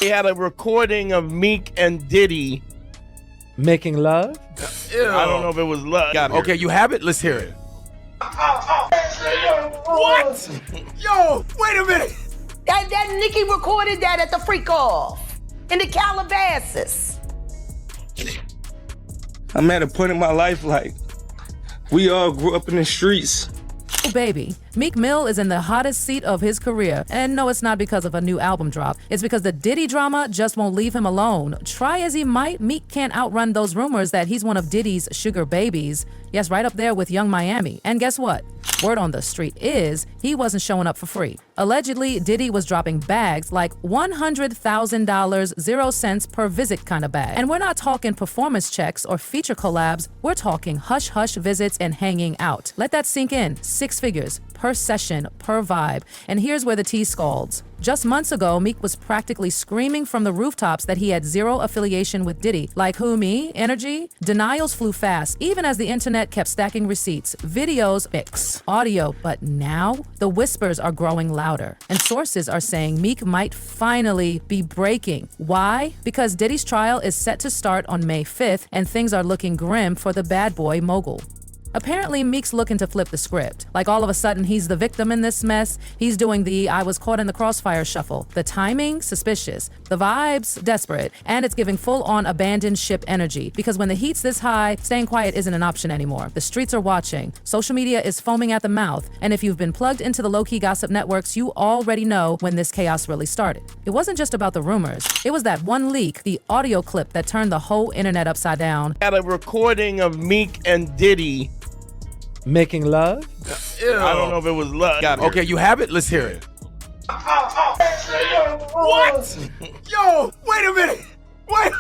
They had a recording of Meek and Diddy making love. Ew. I don't know if it was love. Okay, you have it? Let's hear it. What? Yo, wait a minute. That Nicki recorded that at the freak off in the Calabasas. I'm at a point in my life like we all grew up in the streets. Oh, baby, Meek Mill is in the hottest seat of his career. And no, it's not because of a new album drop. It's because the Diddy drama just won't leave him alone. Try as he might, Meek can't outrun those rumors that he's one of Diddy's sugar babies. Yes, right up there with Young Miami. And guess what? Word on the street is he wasn't showing up for free. Allegedly, Diddy was dropping bags like $100,000, 0 cents per visit kind of bag. And we're not talking performance checks or feature collabs. We're talking hush-hush visits and hanging out. Let that sink in. 6 figures per session, per vibe. And here's where the tea scalds. Just months ago, Meek was practically screaming from the rooftops that he had zero affiliation with Diddy. Like who, me? Energy? Denials flew fast, even as the internet kept stacking receipts, videos, mix, audio. But now, the whispers are growing louder. And sources are saying Meek might finally be breaking. Why? Because Diddy's trial is set to start on May 5th, and things are looking grim for the bad boy mogul. Apparently, Meek's looking to flip the script. Like all of a sudden, he's the victim in this mess. He's doing the I was caught in the crossfire shuffle. The timing, suspicious. The vibes, desperate. And it's giving full-on abandoned ship energy. Because when the heat's this high, staying quiet isn't an option anymore. The streets are watching. Social media is foaming at the mouth. And if you've been plugged into the low-key gossip networks, you already know when this chaos really started. It wasn't just about the rumors. It was that one leak, the audio clip that turned the whole internet upside down. Had a recording of Meek and Diddy making love. Ew. I don't know if it was love. Okay, you have it? Let's hear it. What? Yo, wait a minute. Wait.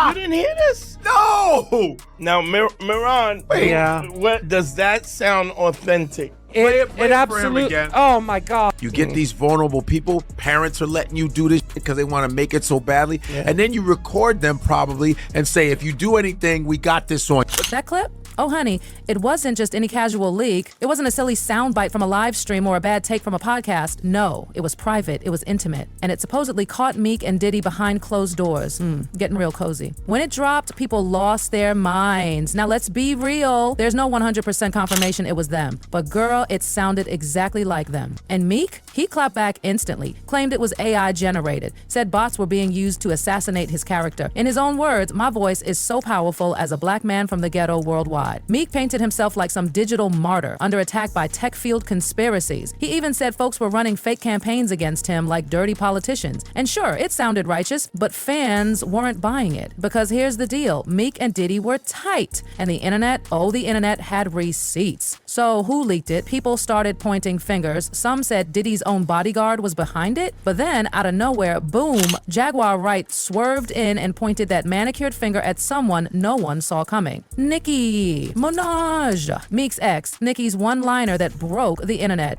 You didn't hear this? No. Now, Miran, Yeah. What does that sound authentic? It for him absolutely. again. Oh my God. You get these vulnerable people, parents are letting you do this because they want to make it so badly. Yeah. And then you record them probably and say, if you do anything, we got this on. That clip? Oh, honey, it wasn't just any casual leak. It wasn't a silly soundbite from a live stream or a bad take from a podcast. No, it was private. It was intimate. And it supposedly caught Meek and Diddy behind closed doors. Getting real cozy. When it dropped, people lost their minds. Now, let's be real. There's no 100% confirmation it was them. But girl, it sounded exactly like them. And Meek, he clapped back instantly, claimed it was AI generated, said bots were being used to assassinate his character. In his own words, my voice is so powerful as a black man from the ghetto worldwide. Meek painted himself like some digital martyr under attack by tech field conspiracies. He even said folks were running fake campaigns against him like dirty politicians. And sure, it sounded righteous, but fans weren't buying it. Because here's the deal, Meek and Diddy were tight. And the internet had receipts. So who leaked it? People started pointing fingers. Some said Diddy's own bodyguard was behind it. But then, out of nowhere, boom, Jaguar Wright swerved in and pointed that manicured finger at someone no one saw coming. Nicki Minaj, Meek's ex, Nicki's one-liner that broke the internet.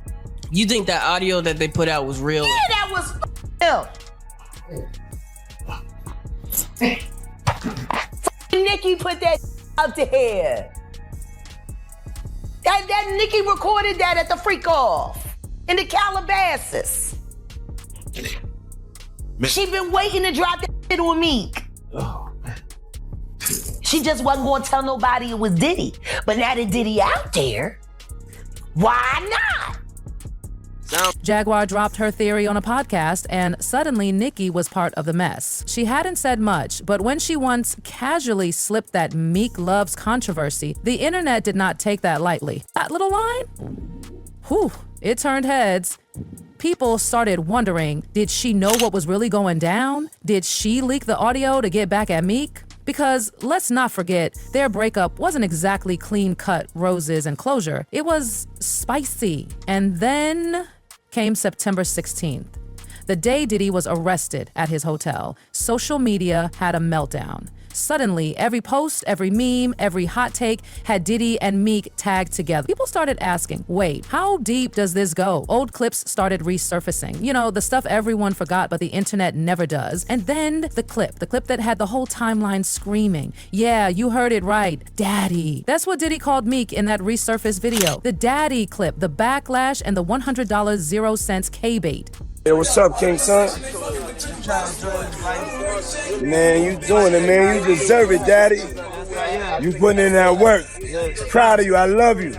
You think that audio that they put out was real? Yeah, that was Nicki put that out there. That Nicki recorded that at the freak off in the Calabasas. She been waiting to drop that shit on Meek. She just wasn't gonna tell nobody it was Diddy. But now that Diddy out there, why not? Jaguar dropped her theory on a podcast, and suddenly Nicki was part of the mess. She hadn't said much, but when she once casually slipped that Meek loves controversy, the internet did not take that lightly. That little line? Whew, it turned heads. People started wondering, did she know what was really going down? Did she leak the audio to get back at Meek? Because let's not forget, their breakup wasn't exactly clean-cut roses and closure. It was spicy. And then came September 16th, the day Diddy was arrested at his hotel. Social media had a meltdown. Suddenly, every post, every meme, every hot take had Diddy and Meek tagged together. People started asking, wait, how deep does this go? Old clips started resurfacing. You know, the stuff everyone forgot but the internet never does. And then the clip that had the whole timeline screaming, yeah, you heard it right, Daddy. That's what Diddy called Meek in that resurfaced video. The Daddy clip, the backlash, and the $100 0 cents K-bait. Hey, what's up, King Son? Man, you doing it, man. You deserve it, Daddy. You putting in that work. Proud of you. I love you.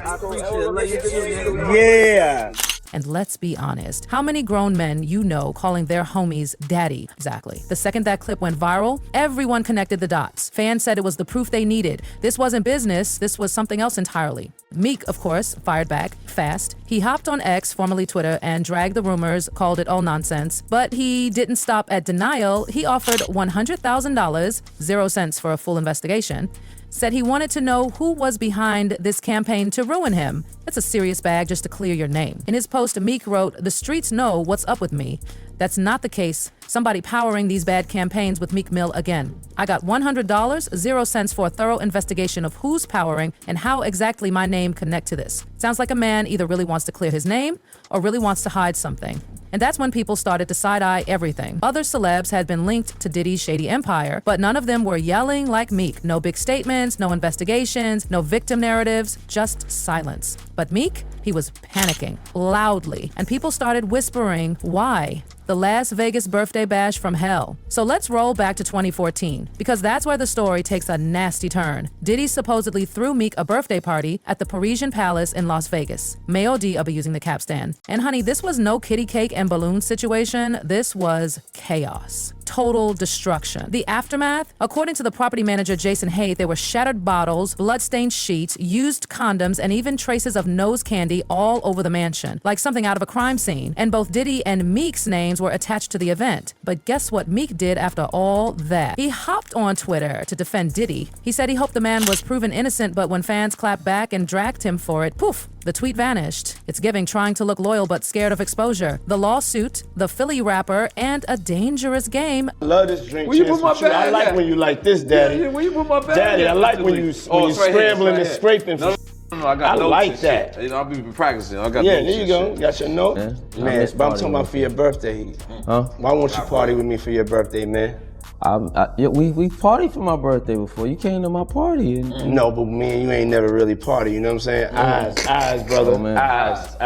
Yeah. And let's be honest, how many grown men you know calling their homies daddy? Exactly. The second that clip went viral, everyone connected the dots. Fans said it was the proof they needed. This wasn't business, this was something else entirely. Meek, of course, fired back fast. He hopped on X, formerly Twitter, and dragged the rumors, called it all nonsense. But he didn't stop at denial. He offered $100,000, 0 cents for a full investigation. Said he wanted to know who was behind this campaign to ruin him. It's a serious bag just to clear your name. In his post, Meek wrote, "The streets know what's up with me. That's not the case. Somebody powering these bad campaigns with Meek Mill again. I got $100, 0 cents for a thorough investigation of who's powering and how exactly my name connect to this." Sounds like a man either really wants to clear his name or really wants to hide something. And that's when people started to side-eye everything. Other celebs had been linked to Diddy's shady empire, but none of them were yelling like Meek. No big statements, no investigations, no victim narratives, just silence. But Meek, he was panicking loudly, and people started whispering, why? The Las Vegas birthday bash from hell. So let's roll back to 2014, because that's where the story takes a nasty turn. Diddy supposedly threw Meek a birthday party at the Parisian Palace in Las Vegas. Mayo D, I'll be using the capstan. And honey, this was no kitty cake and balloon situation. This was chaos. Total destruction. The aftermath? According to the property manager Jason Hayes, there were shattered bottles, blood-stained sheets, used condoms, and even traces of nose candy all over the mansion, like something out of a crime scene. And both Diddy and Meek's names were attached to the event. But guess what Meek did after all that? He hopped on Twitter to defend Diddy. He said he hoped the man was proven innocent, but when fans clapped back and dragged him for it, poof, the tweet vanished. It's giving trying to look loyal but scared of exposure. The lawsuit, the Philly rapper, and a dangerous game. I love this drink. Where you put my bag I like at? when you like this, Daddy. Yeah, where you put my bag Daddy, at? I like when you scrambling and scraping. No, I got I notes like and that. shit. You know, I'll be practicing. I got Yeah, notes there you and go. shit. Got your note? Yeah. Man, but I'm talking about for your birthday. Huh? Why won't you party with me for your birthday, man? Yeah, we partied for my birthday before. You came to my party. And No, but me and you ain't never really party, you know what I'm saying? Eyes, brother. Oh, man. Eyes.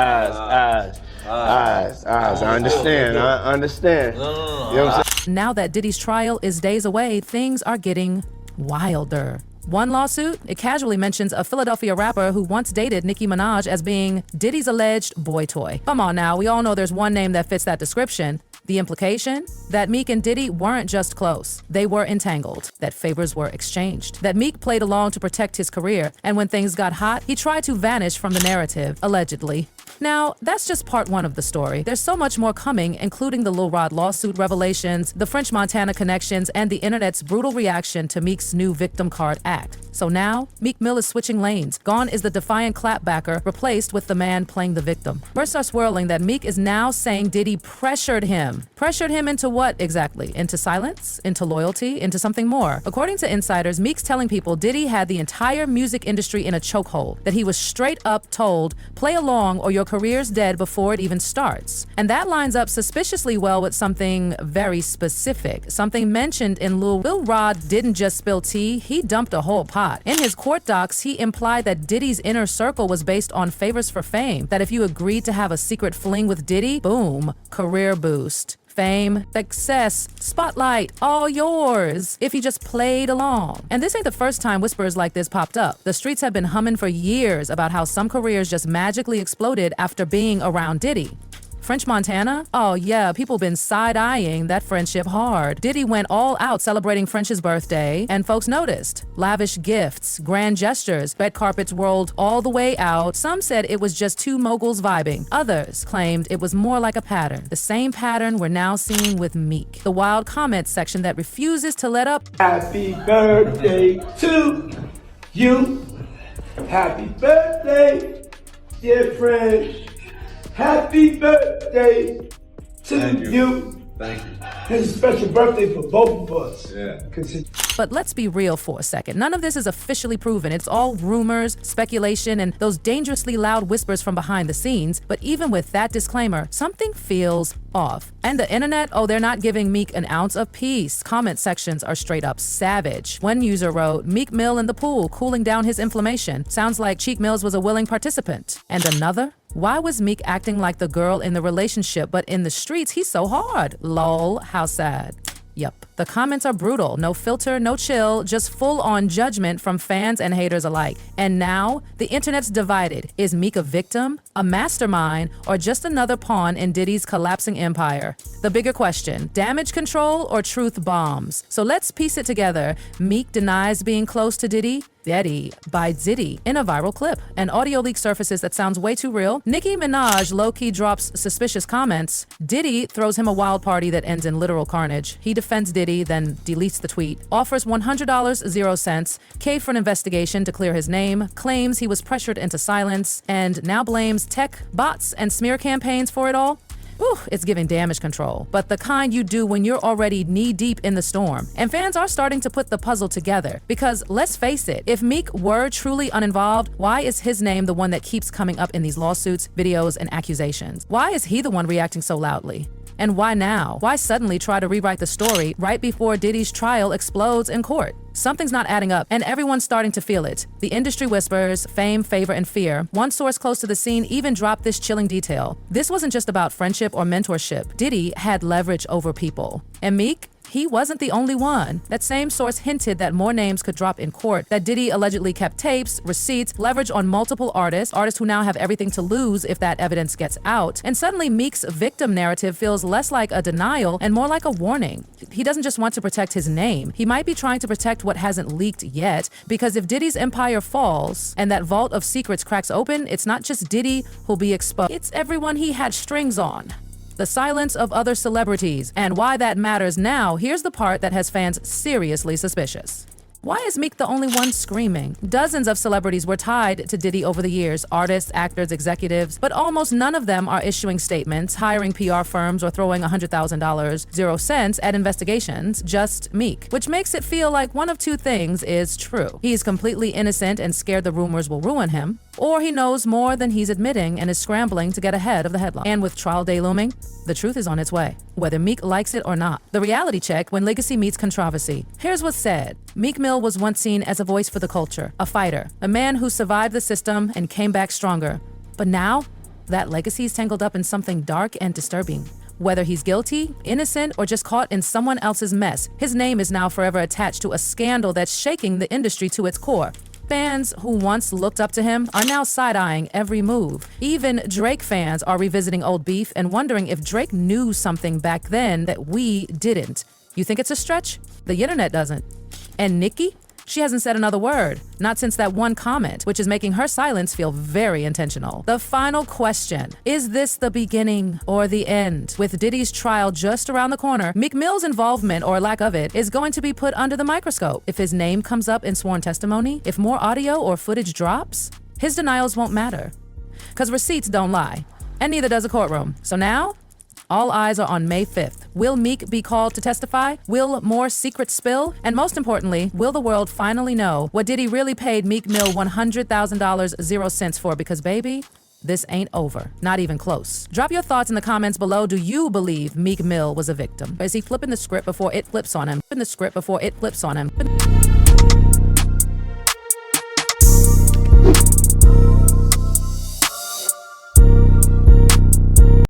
I understand. You know what I'm saying? Now that Diddy's trial is days away, things are getting wilder. One lawsuit, it casually mentions a Philadelphia rapper who once dated Nicki Minaj as being Diddy's alleged boy toy. Come on now, we all know there's one name that fits that description. The implication? That Meek and Diddy weren't just close. They were entangled. That favors were exchanged. That Meek played along to protect his career, and when things got hot, he tried to vanish from the narrative, allegedly. Now, that's just part one of the story. There's so much more coming, including the Lil Rod lawsuit revelations, the French Montana connections, and the internet's brutal reaction to Meek's new victim card act. So now, Meek Mill is switching lanes. Gone is the defiant clapbacker, replaced with the man playing the victim. Word are swirling that Meek is now saying Diddy pressured him. Pressured him into what exactly? Into silence? Into loyalty? Into something more? According to insiders, Meek's telling people Diddy had the entire music industry in a chokehold, that he was straight up told, play along or your career's dead before it even starts. And that lines up suspiciously well with something very specific, something mentioned in Lil Rod didn't just spill tea, he dumped a whole pot. In his court docs, he implied that Diddy's inner circle was based on favors for fame, that if you agreed to have a secret fling with Diddy, boom, career boost. Fame, success, spotlight, all yours, if you just played along. And this ain't the first time whispers like this popped up. The streets have been humming for years about how some careers just magically exploded after being around Diddy. French Montana? Oh yeah, people been side-eyeing that friendship hard. Diddy went all out celebrating French's birthday, and folks noticed. Lavish gifts, grand gestures, red carpets rolled all the way out. Some said it was just two moguls vibing. Others claimed it was more like a pattern. The same pattern we're now seeing with Meek. The wild comments section that refuses to let up. Happy birthday to you. Happy birthday, dear friend. Happy birthday to you. Thank you. It's a special birthday for both of us. Yeah. But let's be real for a second. None of this is officially proven. It's all rumors, speculation, and those dangerously loud whispers from behind the scenes. But even with that disclaimer, something feels off. And the internet, oh, they're not giving Meek an ounce of peace. Comment sections are straight up savage. One user wrote, Meek Mill in the pool, cooling down his inflammation. Sounds like Cheek Mills was a willing participant. And another, Why was Meek acting like the girl in the relationship, but in the streets, he's so hard? Lol, how sad. Yup. The comments are brutal. No filter, no chill, just full-on judgment from fans and haters alike. And now, the internet's divided. Is Meek a victim, a mastermind, or just another pawn in Diddy's collapsing empire? The bigger question, damage control or truth bombs? So let's piece it together. Meek denies being close to Diddy. Diddy by Diddy in a viral clip. An audio leak surfaces that sounds way too real. Nicki Minaj low-key drops suspicious comments. Diddy throws him a wild party that ends in literal carnage. He defends Diddy, then deletes the tweet. Offers $100, 0 cents, caved for an investigation to clear his name, claims he was pressured into silence, and now blames tech, bots, and smear campaigns for it all. Ooh, it's giving damage control, but the kind you do when you're already knee-deep in the storm. And fans are starting to put the puzzle together, because let's face it, if Meek were truly uninvolved, why is his name the one that keeps coming up in these lawsuits, videos, and accusations? Why is he the one reacting so loudly? And why now? Why suddenly try to rewrite the story right before Diddy's trial explodes in court? Something's not adding up, and everyone's starting to feel it. The industry whispers, fame, favor, and fear. One source close to the scene even dropped this chilling detail. This wasn't just about friendship or mentorship. Diddy had leverage over people. And Meek? He wasn't the only one. That same source hinted that more names could drop in court, that Diddy allegedly kept tapes, receipts, leverage on multiple artists who now have everything to lose if that evidence gets out. And suddenly Meek's victim narrative feels less like a denial and more like a warning. He doesn't just want to protect his name. He might be trying to protect what hasn't leaked yet, because if Diddy's empire falls and that vault of secrets cracks open, it's not just Diddy who'll be exposed. It's everyone he had strings on. The silence of other celebrities, and why that matters now, here's the part that has fans seriously suspicious. Why is Meek the only one screaming? Dozens of celebrities were tied to Diddy over the years, artists, actors, executives, but almost none of them are issuing statements, hiring PR firms, or throwing $100,000, 0 cents at investigations, just Meek. Which makes it feel like one of two things is true. He's completely innocent and scared the rumors will ruin him, or he knows more than he's admitting and is scrambling to get ahead of the headline. And with trial day looming, the truth is on its way, whether Meek likes it or not. The reality check when legacy meets controversy. Here's what's said. Meek Mill was once seen as a voice for the culture, a fighter, a man who survived the system and came back stronger. But now, that legacy's tangled up in something dark and disturbing. Whether he's guilty, innocent, or just caught in someone else's mess, his name is now forever attached to a scandal that's shaking the industry to its core. Fans who once looked up to him are now side-eyeing every move. Even Drake fans are revisiting old beef and wondering if Drake knew something back then that we didn't. You think it's a stretch? The internet doesn't. And Nicki? She hasn't said another word, not since that one comment, which is making her silence feel very intentional. The final question, is this the beginning or the end? With Diddy's trial just around the corner, Meek Mill's involvement, or lack of it, is going to be put under the microscope. If his name comes up in sworn testimony, if more audio or footage drops, his denials won't matter. Because receipts don't lie, and neither does a courtroom. So now, all eyes are on May 5th. Will Meek be called to testify? Will more secrets spill? And most importantly, will the world finally know what Diddy really paid Meek Mill $100,000, 0 cents for? Because baby, this ain't over. Not even close. Drop your thoughts in the comments below. Do you believe Meek Mill was a victim? Is he flipping the script before it flips on him? Flipping the script before it flips on him?